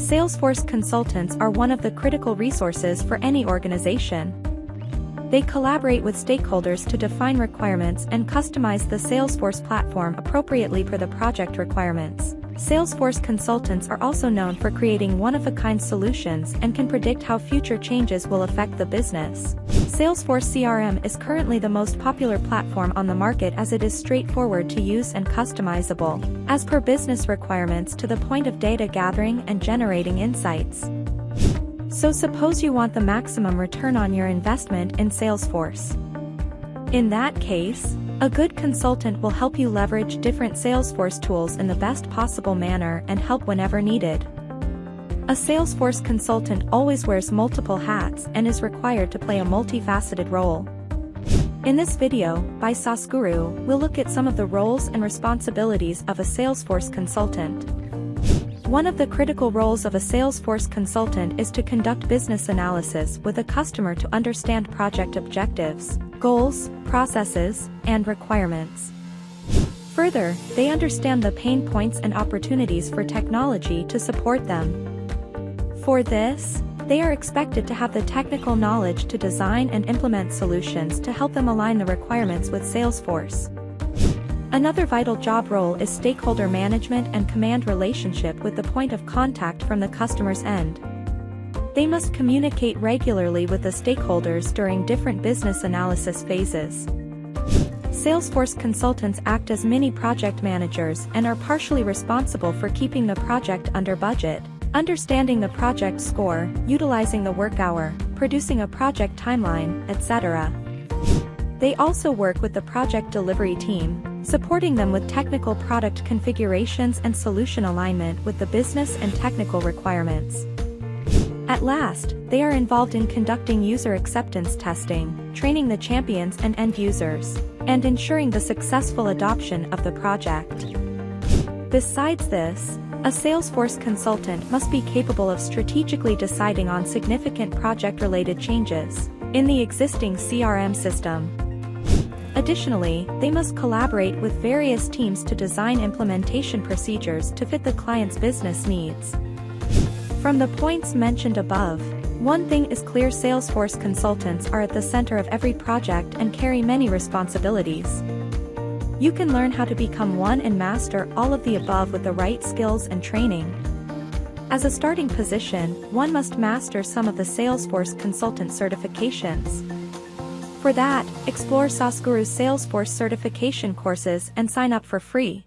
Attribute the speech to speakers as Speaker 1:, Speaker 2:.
Speaker 1: Salesforce Consultants are one of the critical resources for any organization. They collaborate with stakeholders to define requirements and customize the Salesforce platform appropriately for the project requirements. Salesforce Consultants are also known for creating one-of-a-kind solutions and can predict how future changes will affect the business. Salesforce CRM is currently the most popular platform on the market as it is straightforward to use and customizable, as per business requirements to the point of data gathering and generating insights. So suppose you want the maximum return on your investment in Salesforce. In that case, a good consultant will help you leverage different Salesforce tools in the best possible manner and help whenever needed. A Salesforce consultant always wears multiple hats and is required to play a multifaceted role. In this video, by saasguru, we'll look at some of the roles and responsibilities of a Salesforce consultant. One of the critical roles of a Salesforce consultant is to conduct business analysis with a customer to understand project objectives, goals, processes, and requirements. Further, they understand the pain points and opportunities for technology to support them. For this, they are expected to have the technical knowledge to design and implement solutions to help them align the requirements with Salesforce. Another vital job role is stakeholder management and command relationship with the point of contact from the customer's end. They must communicate regularly with the stakeholders during different business analysis phases. Salesforce consultants act as mini project managers and are partially responsible for keeping the project under budget, understanding the project score, utilizing the work hour, producing a project timeline, etc. They also work with the project delivery team, supporting them with technical product configurations and solution alignment with the business and technical requirements. At last, they are involved in conducting user acceptance testing, training the champions and end users, and ensuring the successful adoption of the project. Besides this, a Salesforce consultant must be capable of strategically deciding on significant project-related changes in the existing CRM system. Additionally, they must collaborate with various teams to design implementation procedures to fit the client's business needs. From the points mentioned above, one thing is clear: Salesforce consultants are at the center of every project and carry many responsibilities. You can learn how to become one and master all of the above with the right skills and training. As a starting position, one must master some of the Salesforce consultant certifications. For that, explore saasguru's Salesforce certification courses and sign up for free.